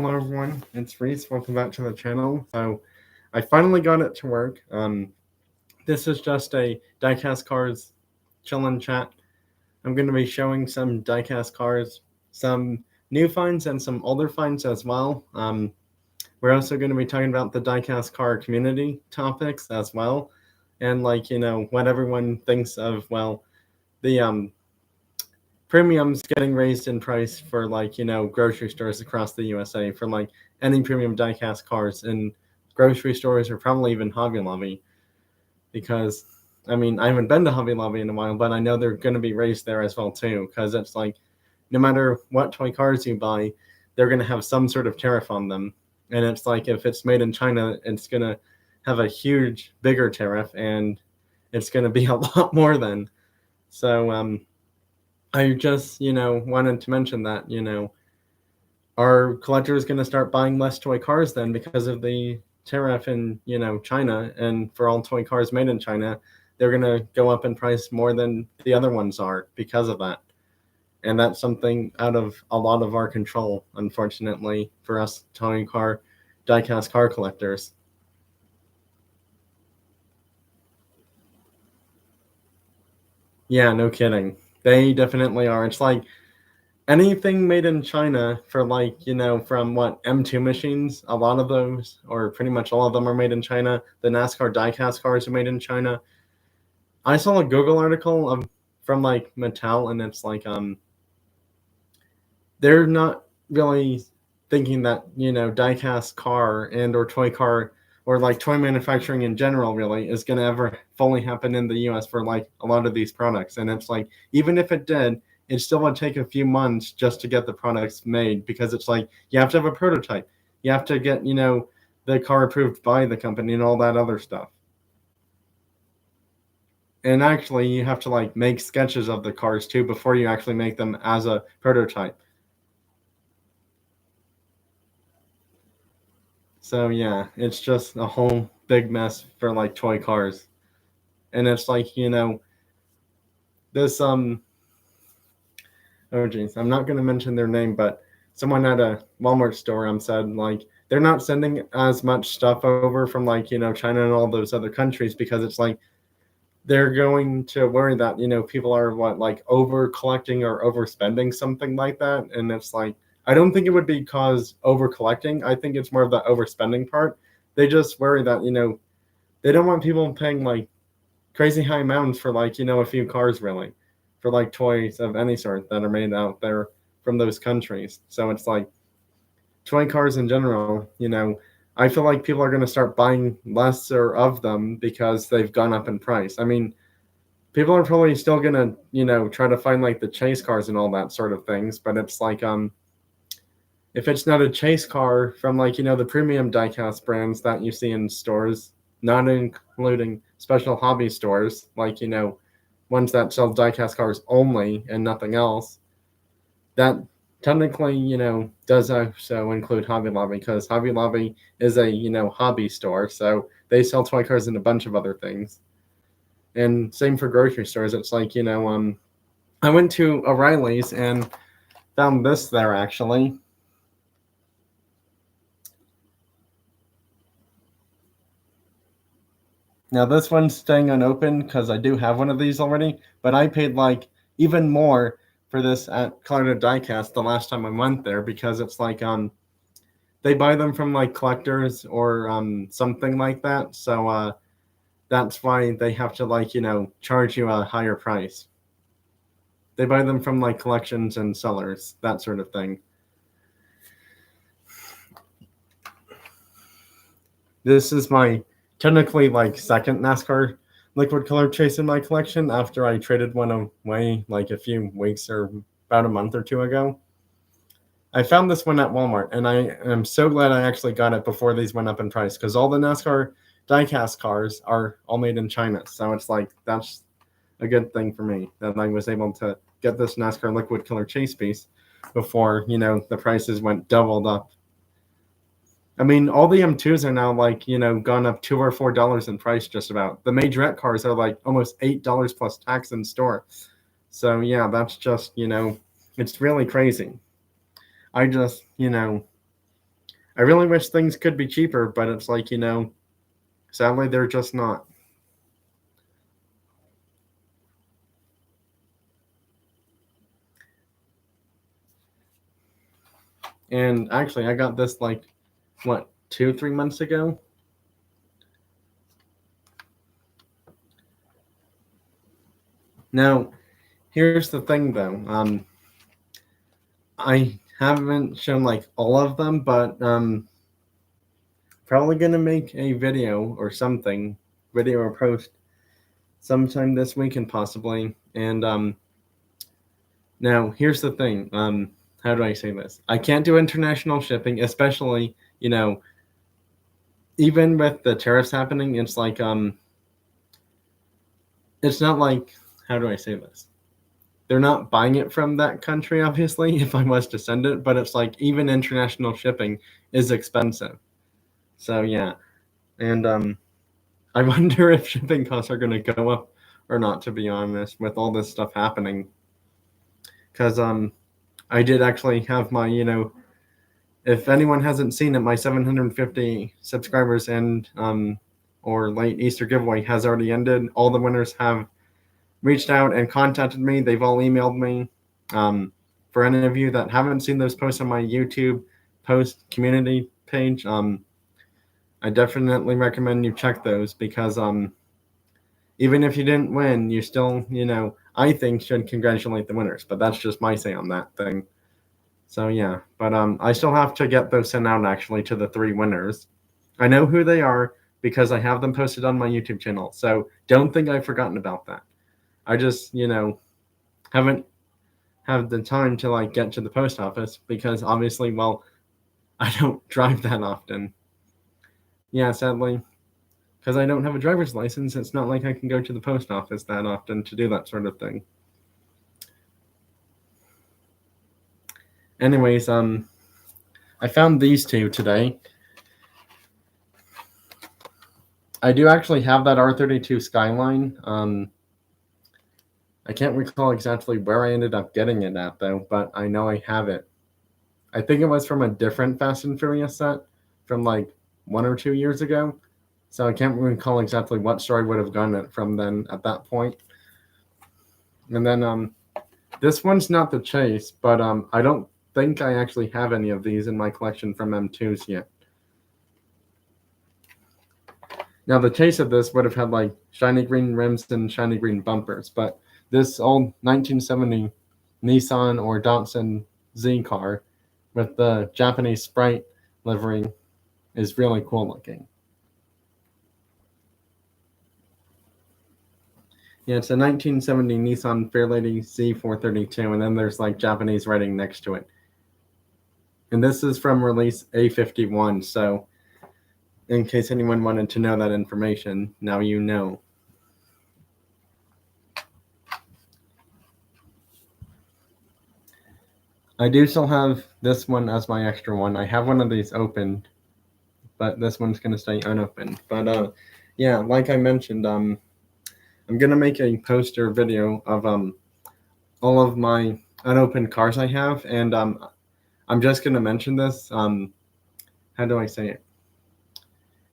Hello everyone, it's Reese. Welcome back to the channel. So I finally got it to work. This is just a diecast cars chill-in chat. I'm going to be showing some diecast cars, some new finds and some older finds as well. We're also going to be talking about the diecast car community topics as well, and what everyone thinks of the premiums getting raised in price for grocery stores across the USA for any premium diecast cars in grocery stores or probably even Hobby Lobby, because I haven't been to Hobby Lobby in a while, but I know they're going to be raised there as well too, because it's no matter what toy cars you buy, they're going to have some sort of tariff on them, and it's if it's made in China, it's going to have a huge bigger tariff, and it's going to be a lot more then. So I just, wanted to mention that, our collector is going to start buying less toy cars then because of the tariff in, China. And for all toy cars made in China, they're going to go up in price more than the other ones are because of that. And that's something out of a lot of our control, unfortunately, for us diecast car collectors. Yeah, no kidding. They definitely are. It's anything made in China for from what, M2 machines, a lot of those, or pretty much all of them, are made in China. The NASCAR diecast cars are made in China. I saw a Google article from Mattel, and it's they're not really thinking that diecast car and or toy car or toy manufacturing in general really is going to ever fully happen in the US for a lot of these products. And it's even if it did, it still would take a few months just to get the products made, because it's you have to have a prototype, you have to get the car approved by the company and all that other stuff, and actually you have to make sketches of the cars too before you actually make them as a prototype. So yeah, it's just a whole big mess for toy cars. And it's this oh geez, I'm not gonna mention their name, but someone at a Walmart store said they're not sending as much stuff over from China and all those other countries, because it's they're going to worry that people are over collecting or overspending, something like that. And it's I don't think it would be cause over collecting. I think it's more of the overspending part. They just worry that they don't want people paying crazy high amounts for a few cars, really, for toys of any sort that are made out there from those countries. So it's toy cars in general, I feel like people are going to start buying lesser of them because they've gone up in price. People are probably still going to, try to find the chase cars and all that sort of things. But it's if it's not a chase car from the premium diecast brands that you see in stores, not including special hobby stores, ones that sell diecast cars only and nothing else, that technically, does also include Hobby Lobby, because Hobby Lobby is a, hobby store. So they sell toy cars and a bunch of other things. And same for grocery stores. It's I went to O'Reilly's and found this there, actually. Now this one's staying unopened because I do have one of these already, but I paid even more for this at Colorado Diecast the last time I went there, because it's they buy them from collectors or something like that. So that's why they have to charge you a higher price. They buy them from collections and sellers, that sort of thing. This is my technically second NASCAR liquid color chase in my collection, after I traded one away a few weeks or about a month or two ago. I found this one at Walmart, and I am so glad I actually got it before these went up in price, because all the NASCAR diecast cars are all made in China. So it's that's a good thing for me that I was able to get this NASCAR liquid color chase piece before the prices went doubled up. All the M2s are now gone up $2 or $4 in price just about. The majorette cars are almost $8 plus tax in store. So yeah, that's just it's really crazy. I just I really wish things could be cheaper, but it's like, sadly they're just not. And actually, I got this like, what, 2-3 months ago? Now, here's the thing though. I haven't shown like all of them, but probably gonna make a video or something, video or post sometime this weekend possibly. And now here's the thing. How do I say this? I can't do international shipping, especially, even with the tariffs happening, it's like it's not like, how do I say this? They're not buying it from that country, obviously, if I was to send it, but it's like even international shipping is expensive. So yeah. And I wonder if shipping costs are gonna go up or not, to be honest, with all this stuff happening. Because I did actually have my, if anyone hasn't seen it, my 750 subscribers and or late Easter giveaway has already ended. All the winners have reached out and contacted me. They've all emailed me. For any of you that haven't seen those posts on my YouTube post community page, I definitely recommend you check those because even if you didn't win, you still, I think should congratulate the winners. But that's just my say on that thing. So yeah, but I still have to get those sent out actually to the 3 winners. I know who they are because I have them posted on my YouTube channel. So don't think I've forgotten about that. I just, haven't had the time to like get to the post office because obviously, well, I don't drive that often. Yeah, sadly, because I don't have a driver's license, it's not like I can go to the post office that often to do that sort of thing. Anyways, I found these 2 today. I do actually have that R32 Skyline. I can't recall exactly where I ended up getting it at though, but I know I have it. I think it was from a different Fast and Furious set from like 1 or 2 years ago. So I can't recall exactly what store I would have gotten it from then at that point. And then this one's not the Chase, but I don't think I actually have any of these in my collection from M2s yet. Now the Chase of this would have had like shiny green rims and shiny green bumpers, but this old 1970 Nissan or Datsun Z car with the Japanese Sprite livery is really cool looking. Yeah, it's a 1970 Nissan Fairlady Z432, and then there's like Japanese writing next to it. And this is from release A51, so in case anyone wanted to know that information, now you know. I do still have this one as my extra one. I have one of these opened, but this one's going to stay unopened. But yeah, like I mentioned, I'm going to make a poster video of all of my unopened cars I have, and I'm just going to mention this. How do I say it?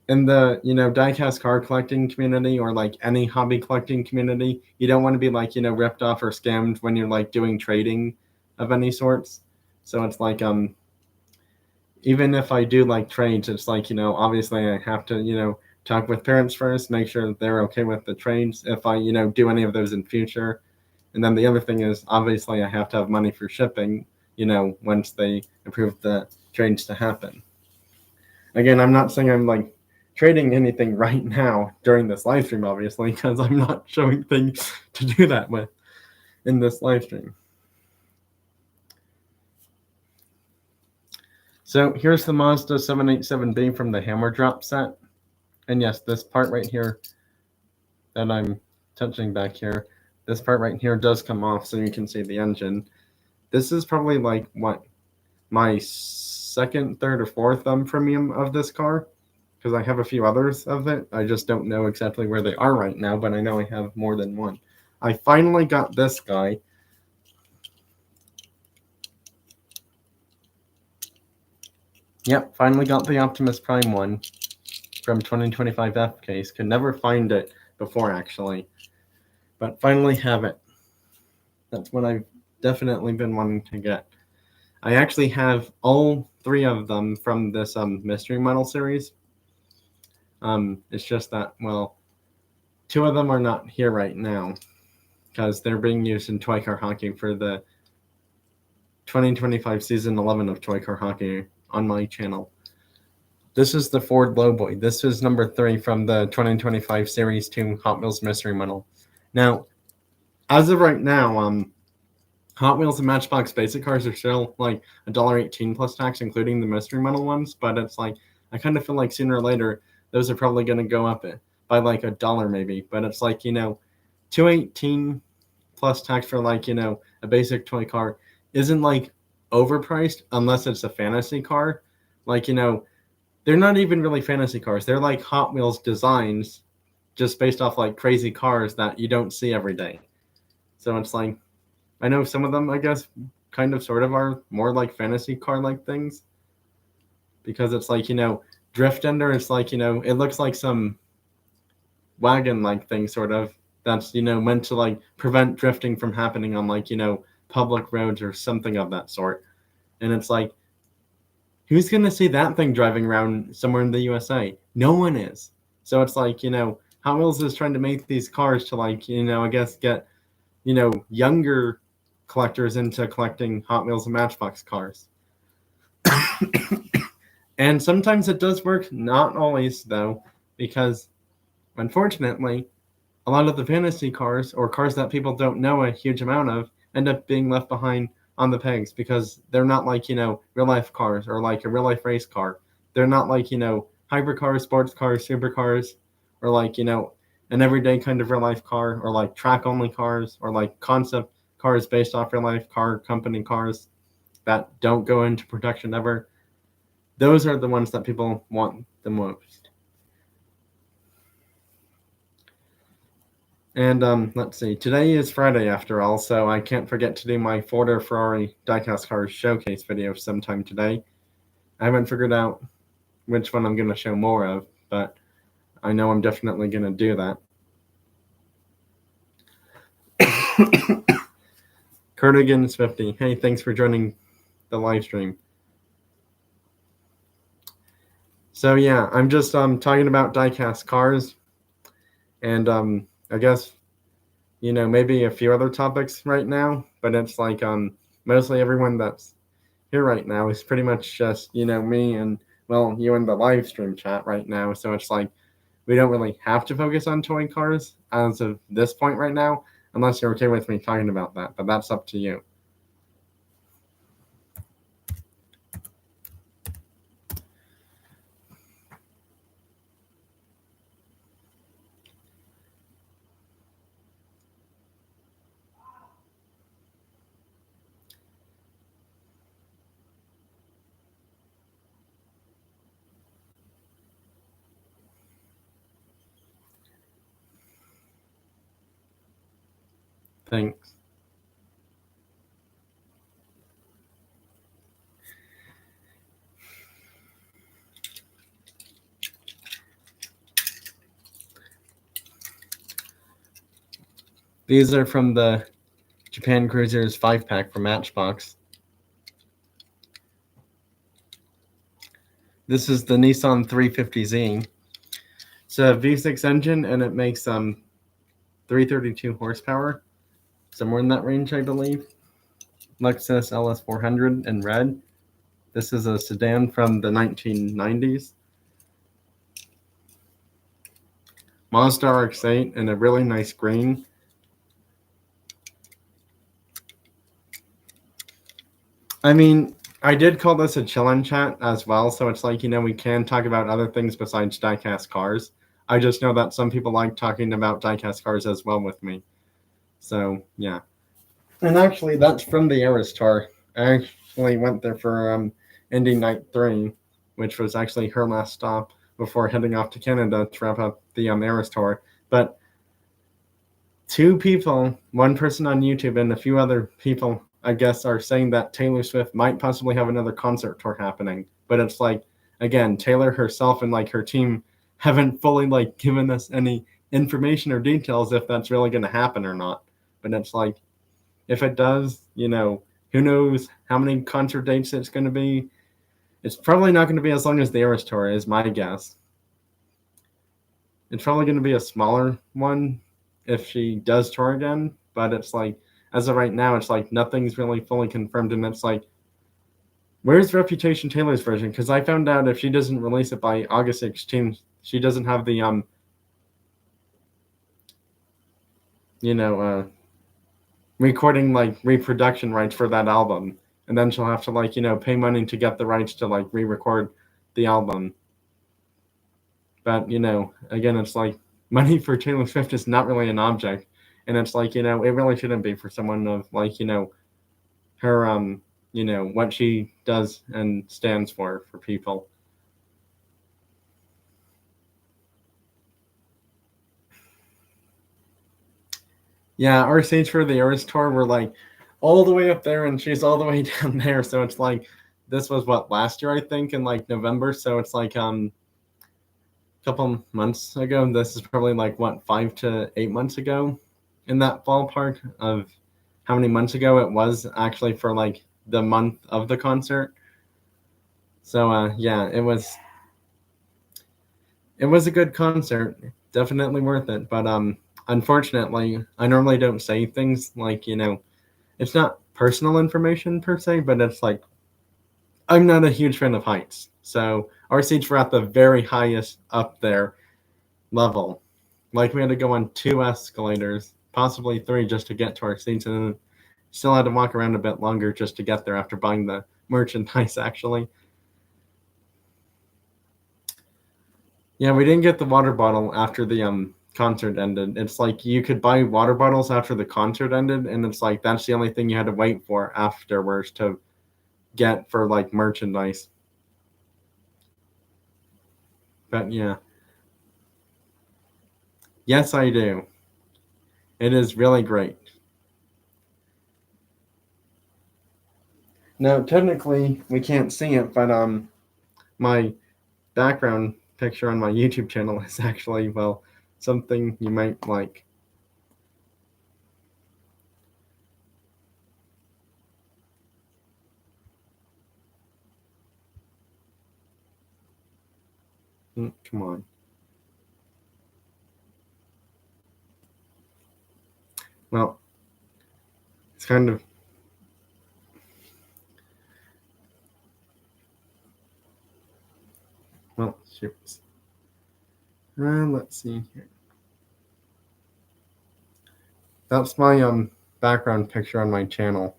In the, diecast car collecting community or like any hobby collecting community, you don't want to be like, ripped off or scammed when you're like doing trading of any sorts. So it's like, even if I do like trades, it's like, obviously I have to, talk with parents first, make sure that they're okay with the trades if I, do any of those in future. And then the other thing is obviously I have to have money for shipping, once they approve the trades to happen. Again, I'm not saying I'm like trading anything right now during this live stream, obviously, because I'm not showing things to do that with in this live stream. So here's the Mazda 787B from the Hammer Drop set. And yes, this part right here that I'm touching back here, this part right here does come off so you can see the engine. This is probably like what, my second, third, or fourth premium of this car, because I have a few others of it. I just don't know exactly where they are right now, but I know I have more than one. I finally got this guy. Yep, finally got the Optimus Prime one from 2025 F case. Could never find it before, actually. But finally have it. That's what I've definitely been wanting to get. I actually have all 3 of them from this mystery model series. It's just that, well, 2 of them are not here right now because they're being used in Toy Car Hockey for the 2025 Season 11 of Toy Car Hockey on my channel. This is the Ford Lowboy. This is number 3 from the 2025 Series 2 Hot Wheels Mystery Model. Now, as of right now, Hot Wheels and Matchbox basic cars are still like $1.18 plus tax, including the mystery model ones. But it's like I kind of feel like sooner or later those are probably going to go up by like $1 maybe. But it's like $2.18 plus tax for like a basic toy car isn't like overpriced unless it's a fantasy car. Like they're not even really fantasy cars. They're like Hot Wheels designs, just based off like crazy cars that you don't see every day. So it's like, I know some of them, I guess, kind of sort of are more like fantasy car-like things. Because it's like, Drift Ender, it's like, it looks like some wagon-like thing, sort of, that's, meant to like prevent drifting from happening on like, public roads or something of that sort. And it's like, who's going to see that thing driving around somewhere in the USA? No one is. So it's like, Hot Wheels is trying to make these cars to like, I guess get, younger collectors into collecting Hot Wheels and Matchbox cars. And sometimes it does work, not always though, because unfortunately, a lot of the fantasy cars or cars that people don't know a huge amount of end up being left behind on the pegs because they're not like, real life cars or like a real life race car. They're not like, hypercars, sports cars, supercars, or like, an everyday kind of real life car, or like track only cars, or like concept cars based off real life car company cars that don't go into production ever. Those are the ones that people want the most. And let's see, today is Friday after all, so I can't forget to do my Ford or Ferrari diecast cars showcase video sometime today. I haven't figured out which one I'm going to show more of, but I know I'm definitely going to do that. Cardigan's 50. Hey, thanks for joining the live stream. So yeah, I'm just talking about diecast cars, and I guess maybe a few other topics right now, but it's like mostly everyone that's here right now is pretty much just me and well you in the live stream chat right now. So it's like we don't really have to focus on toy cars as of this point right now, unless you're okay with me talking about that, but that's up to you. Thanks. These are from the Japan Cruisers 5-pack from Matchbox. This is the Nissan 350Z. It's a V6 engine, and it makes 332 horsepower, somewhere in that range, I believe. Lexus LS400 in red. This is a sedan from the 1990s. Mazda RX-8 in a really nice green. I mean, I did call this a chill-in chat as well, so it's like, we can talk about other things besides diecast cars. I just know that some people like talking about diecast cars as well with me. So, yeah. And actually, that's from the Eras Tour. I actually went there for Indy Night 3, which was actually her last stop before heading off to Canada to wrap up the Eras Tour. But 2 people, one person on YouTube and a few other people, I guess, are saying that Taylor Swift might possibly have another concert tour happening But it's like, again, Taylor herself and like her team haven't fully like given us any information or details if that's really going to happen or not. But it's like, if it does, who knows how many concert dates it's going to be. It's probably not going to be as long as the Eras Tour is my guess. It's probably going to be a smaller one if she does tour again, but it's like, as of right now, it's like nothing's really fully confirmed, and it's like, where's Reputation Taylor's version? Because I found out if she doesn't release it by August 16th, she doesn't have the recording like reproduction rights for that album, and then she'll have to like pay money to get the rights to like re-record the album. But again, it's like money for Taylor Swift is not really an object, and it's like it really shouldn't be for someone of like her what she does and stands for people. Yeah, our stage for the Eras Tour were like all the way up there, and she's all the way down there. So it's like this was what last year, I think, in like November. So it's like a couple months ago. This is probably like what 5 to 8 months ago, in that ballpark of how many months ago it was actually for like the month of the concert. So yeah, it was a good concert, definitely worth it. But unfortunately, I normally don't say things like it's not personal information per se, but it's like I'm not a huge fan of heights. So our seats were at the very highest up there level. Like we had to go on 2 escalators, possibly 3, just to get to our seats, and then still had to walk around a bit longer just to get there after buying the merchandise, actually. Yeah, we didn't get the water bottle after the concert ended. It's like you could buy water bottles after the concert ended, and it's like that's the only thing you had to wait for afterwards to get for like merchandise. But yeah. Yes, I do. It is really great. Now, technically, we can't see it, but my background picture on my YouTube channel is actually, well, something you might like. Come on. Well, it's kind of. Well, shoot. Let's see here. That's my background picture on my channel.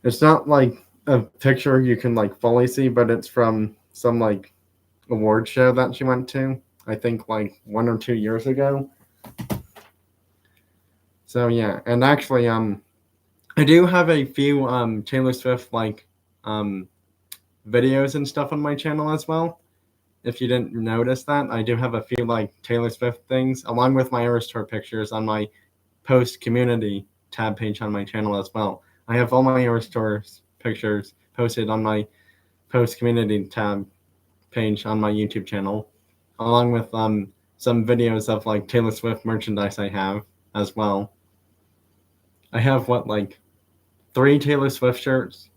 It's not like a picture you can like fully see, but it's from some like award show that she went to. I think like 1 or 2 years ago. So yeah, and actually I do have a few Taylor Swift like videos and stuff on my channel as well. If you didn't notice that, I do have a few like Taylor Swift things along with my Eras Tour pictures on my post community tab page on my channel as well. I have all my Eras Tour pictures posted on my post community tab page on my YouTube channel, along with some videos of like Taylor Swift merchandise I have as well. I have like 3 Taylor Swift shirts,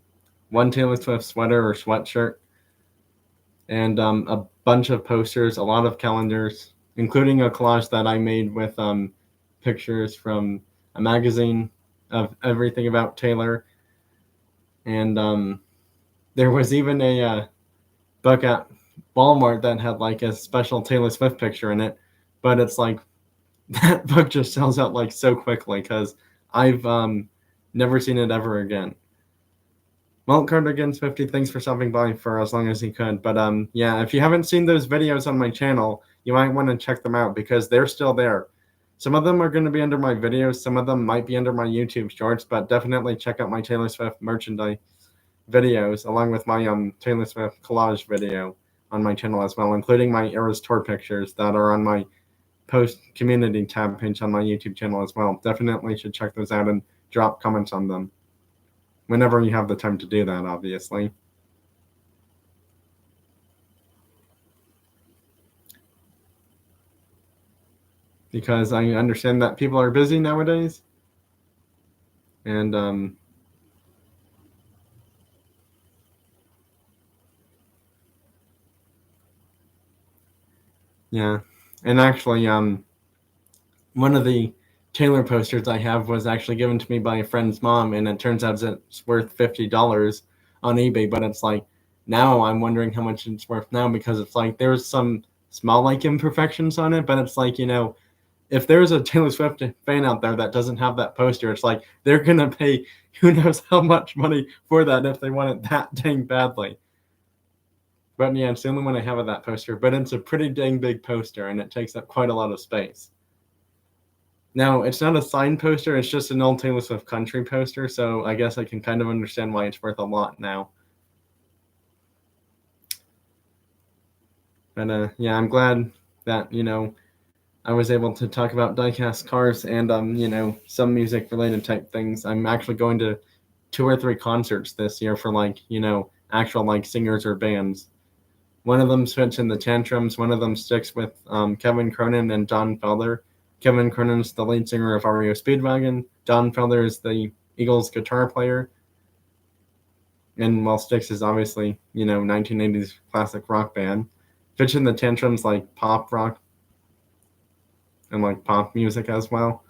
1 Taylor Swift sweater or sweatshirt, and a bunch of posters, a lot of calendars, including a collage that I made with pictures from a magazine of everything about Taylor. And there was even a book at Walmart that had like a special Taylor Swift picture in it, but it's like that book just sells out like so quickly because I've never seen it ever again. Well, Cardigan's 50, thanks for stopping by for as long as you could. But yeah, if you haven't seen those videos on my channel, you might want to check them out because they're still there. Some of them are going to be under my videos. Some of them might be under my YouTube shorts, but definitely check out my Taylor Swift merchandise videos along with my Taylor Swift collage video on my channel as well, including my Eras Tour pictures that are on my post community tab page on my YouTube channel as well. Definitely should check those out and drop comments on them. whenever you have the time to do that, obviously. Because I understand that people are busy nowadays. And yeah. And actually, one of the Taylor posters I have was actually given to me by a friend's mom, and it turns out it's worth $50 on eBay. But it's like now I'm wondering how much it's worth now, because it's like there's some small like imperfections on it, but it's like, if there's a Taylor Swift fan out there that doesn't have that poster, it's like they're gonna pay who knows how much money for that if they want it that dang badly. But yeah, it's the only one I have of that poster. But it's a pretty dang big poster, and it takes up quite a lot of space. Now, it's not a signed poster, it's just an old Taylor Swift country poster, so I guess I can kind of understand why it's worth a lot now. But yeah, I'm glad that, I was able to talk about diecast cars and, some music related type things. I'm actually going to 2 or 3 concerts this year for actual singers or bands. One of them fits in the Tantrums. One of them sticks with Kevin Cronin and Don Felder. Kevin Cronin's the lead singer of REO Speedwagon. Don Felder is the Eagles guitar player. And while Styx is obviously, 1980s classic rock band. Fits in the Tantrums like pop rock and pop music as well.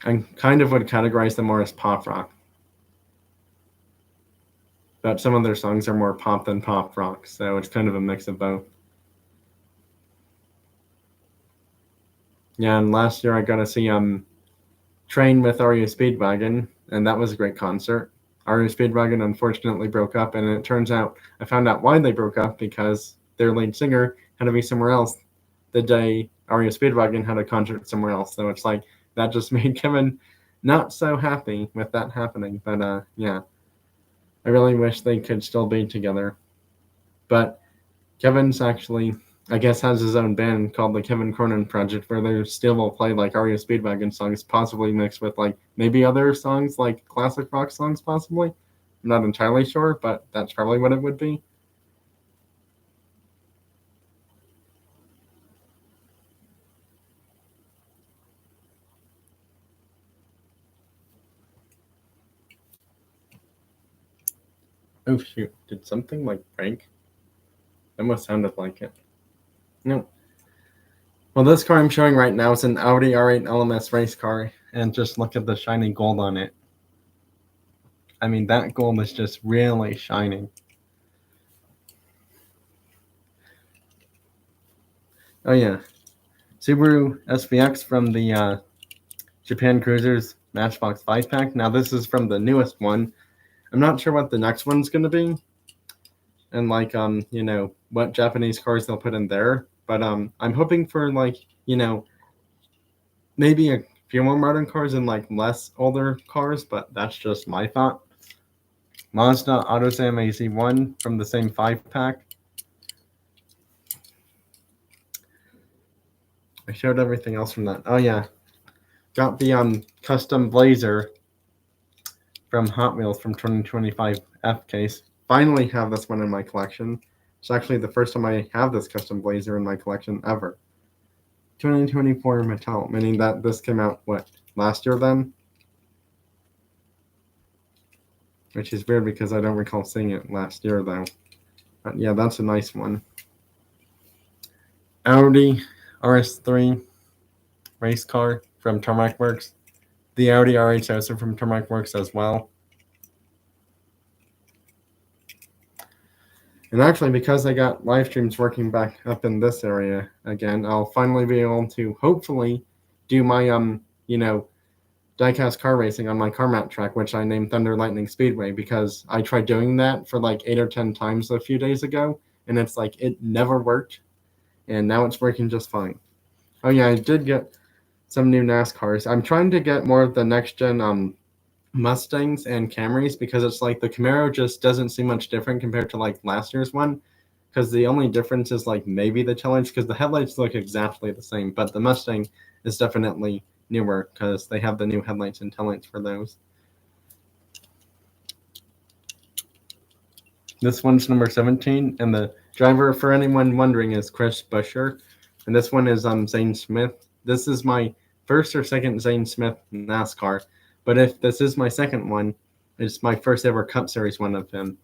I kind of would categorize them more as pop rock. But some of their songs are more pop than pop rock, so it's kind of a mix of both. Yeah, and last year I got to see Train with REO Speedwagon, and that was a great concert. REO Speedwagon unfortunately broke up, and it turns out I found out why they broke up, because their lead singer had to be somewhere else the day REO Speedwagon had a concert somewhere else. So it's like that just made Kevin not so happy with that happening. But yeah, I really wish they could still be together. But Kevin's actually, I guess, has his own band called the Kevin Cronin Project, where they still will play REO Speedwagon songs, possibly mixed with maybe other songs, like classic rock songs, possibly. I'm not entirely sure, but that's probably what it would be. Oh shoot, did something break? That must sounded like it. No. Well, this car I'm showing right now is an Audi R8 LMS race car, and just look at the shiny gold on it. I mean, that gold is just really shining. Oh yeah, Subaru SVX from the Japan Cruisers Matchbox 5-pack. Now this is from the newest one. I'm not sure what the next one's going to be, and what Japanese cars they'll put in there. But I'm hoping for maybe a few more modern cars and less older cars. But that's just my thought. Mazda AutoSam AZ1 from the same 5-pack. I showed everything else from that. Oh yeah, got the custom Blazer from Hot Wheels from 2025 F case. Finally have this one in my collection. It's actually the first time I have this custom Blazer in my collection ever. 2024 Mattel, meaning that this came out, last year then? Which is weird because I don't recall seeing it last year though. But yeah, that's a nice one. Audi RS3 race car from Tarmac Works. The Audi R8 is also from Tarmac Works as well. And actually, because I got live streams working back up in this area again, I'll finally be able to hopefully do my diecast car racing on my car mat track, which I named Thunder Lightning Speedway, because I tried doing that for 8 or 10 times a few days ago, and it's it never worked, and now it's working just fine. Oh yeah, I did get some new NASCARs. I'm trying to get more of the next gen Mustangs and Camrys, because it's the Camaro just doesn't seem much different compared to last year's one, because the only difference is maybe the taillights, because the headlights look exactly the same, but the Mustang is definitely newer because they have the new headlights and taillights for those. This one's number 17, and the driver, for anyone wondering, is Chris Buescher, and this one is Zane Smith. This is my first or second Zane Smith NASCAR, but if this is my second one, it's my first ever Cup Series one of him.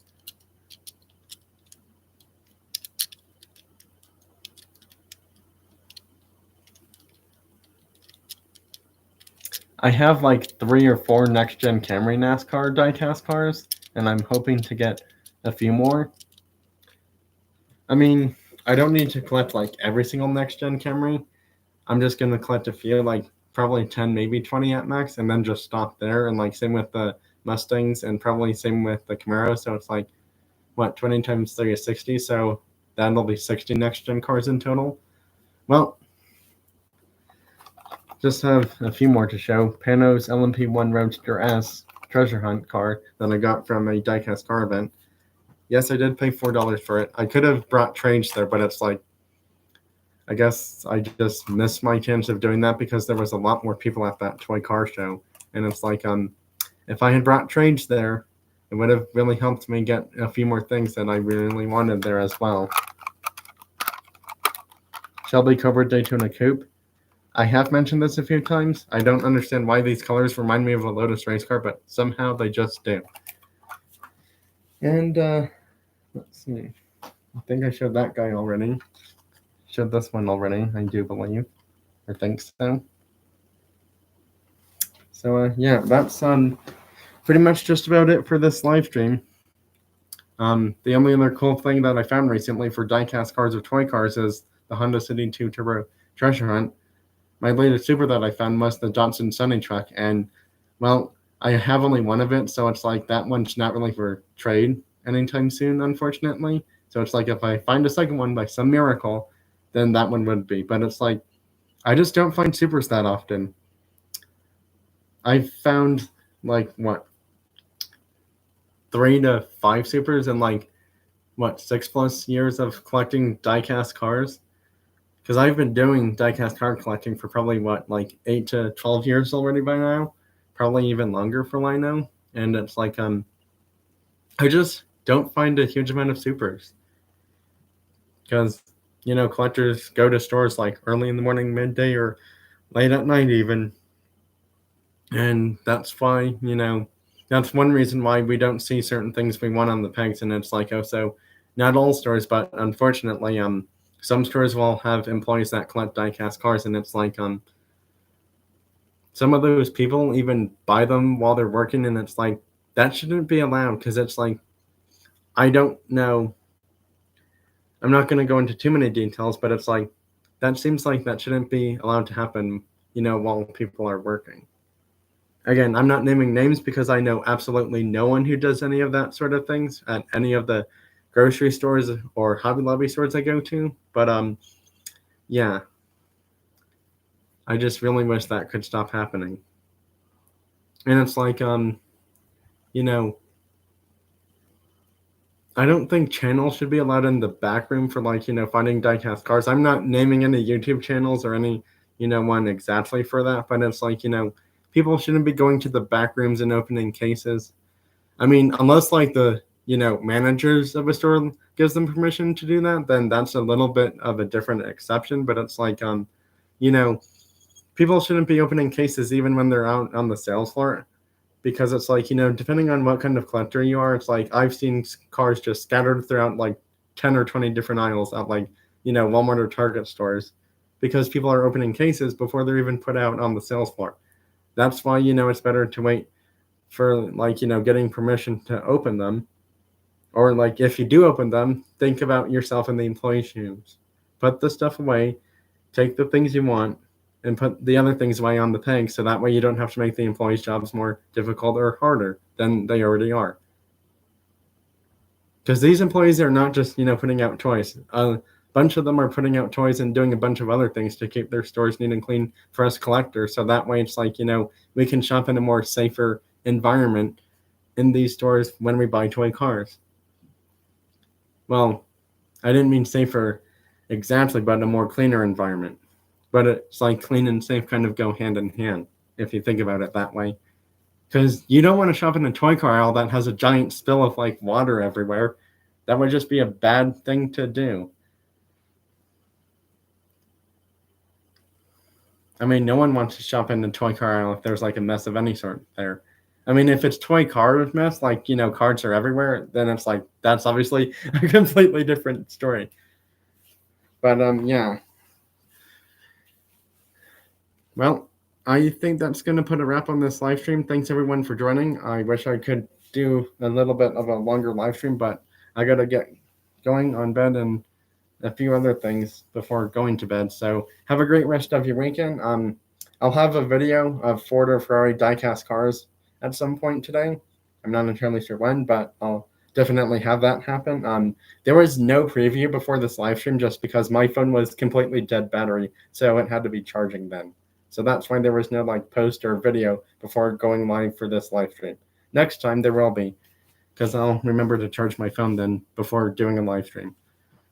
I have like 3 or 4 next-gen Camry NASCAR diecast cars, and I'm hoping to get a few more. I mean, I don't need to collect like every single next-gen Camry. I'm just going to collect a few, like probably 10, maybe 20 at max, and then just stop there. And like same with the Mustangs, and probably same with the Camaro. So it's like, what, 20 times 3 is 60, so that'll be 60 next-gen cars in total. Well, just have a few more to show. Pano's LMP1 Roadster S treasure hunt car that I got from a diecast car event. Yes, I did pay $4 for it. I could have brought trades there, but it's like, I guess I just missed my chance of doing that because there was a lot more people at that toy car show. And it's like, if I had brought trades there, it would have really helped me get a few more things that I really wanted there as well. Shelby covered Daytona Coupe. I have mentioned this a few times. I don't understand why these colors remind me of a Lotus race car, but somehow they just do. And let's see. I think I showed that guy already. Showed this one already, I do believe. I think so. So yeah, that's pretty much just about it for this live stream. The only other cool thing that I found recently for diecast cars or toy cars is the Honda City 2 Turbo Treasure Hunt. My latest super that I found was the Datsun Sunny truck, and well, I have only one of it, so it's like that one's not really for trade anytime soon, unfortunately. So it's like if I find a second one by some miracle, then that one would be. But it's like, I just don't find supers that often. I've found like, what, 3 to 5 supers in like, what, 6+ years of collecting diecast cars? Because I've been doing diecast card collecting for probably, what, like 8 to 12 years already by now? Probably even longer for all I know. And it's like, I just don't find a huge amount of supers. Because, you know, collectors go to stores like early in the morning, midday, or late at night even. And that's why, you know, that's one reason why we don't see certain things we want on the pegs. And it's like, oh, so not all stores, but unfortunately, some stores will have employees that collect diecast cars, and it's like, some of those people even buy them while they're working, and it's like, that shouldn't be allowed, because it's like, I don't know. I'm not going to go into too many details, but it's like, that seems like that shouldn't be allowed to happen, you know, while people are working. Again, I'm not naming names because I know absolutely no one who does any of that sort of things at any of the grocery stores or Hobby Lobby stores I go to. But yeah, I just really wish that could stop happening. And it's like, you know, I don't think channels should be allowed in the back room for, like, you know, finding diecast cars. I'm not naming any YouTube channels or any, you know, one exactly for that, but it's like, you know, people shouldn't be going to the back rooms and opening cases. I mean, unless like the, you know, managers of a store gives them permission to do that, then that's a little bit of a different exception. But it's like, you know, people shouldn't be opening cases even when they're out on the sales floor, because it's like, you know, depending on what kind of collector you are, it's like I've seen cars just scattered throughout like 10 or 20 different aisles at, like, you know, Walmart or Target stores, because people are opening cases before they're even put out on the sales floor. That's why, you know, it's better to wait for, like, you know, getting permission to open them. Or like, if you do open them, think about yourself in the employee's shoes. Put the stuff away, take the things you want, and put the other things away on the peg, so that way you don't have to make the employees' jobs more difficult or harder than they already are. Because these employees are not just, you know, putting out toys. A bunch of them are putting out toys and doing a bunch of other things to keep their stores neat and clean for us collectors. So that way it's like, you know, we can shop in a more safer environment in these stores when we buy toy cars. Well, I didn't mean safer exactly, but a more cleaner environment. but it's like clean and safe kind of go hand in hand if you think about it that way. Because you don't want to shop in a toy car aisle that has a giant spill of like water everywhere. That would just be a bad thing to do. I mean, no one wants to shop in the toy car aisle if there's like a mess of any sort there. I mean, if it's toy car mess, like, cards are everywhere, then it's like, that's obviously a completely different story. But, yeah. Well, I think that's going to put a wrap on this live stream. Thanks everyone for joining. I wish I could do a little bit of a longer live stream, but I got to get going on bed and a few other things before going to bed. So have a great rest of your weekend. I'll have a video of Ford or Ferrari diecast cars at some point today. I'm not entirely sure when, but I'll definitely have that happen. There was no preview before this live stream just because my phone was completely dead battery, so it had to be charging then. So that's why there was no like post or video before going live for this live stream. Next time there will be, because I'll remember to charge my phone then before doing a live stream.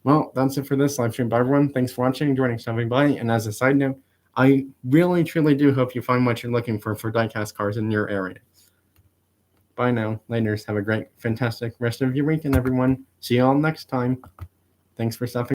Well, that's it for this live stream. Bye, everyone. Thanks for watching, joining, stopping by. And as a side note, I really, truly do hope you find what you're looking for diecast cars in your area. Bye now. Laters. Have a great, fantastic rest of your weekend, everyone. See you all next time. Thanks for stopping.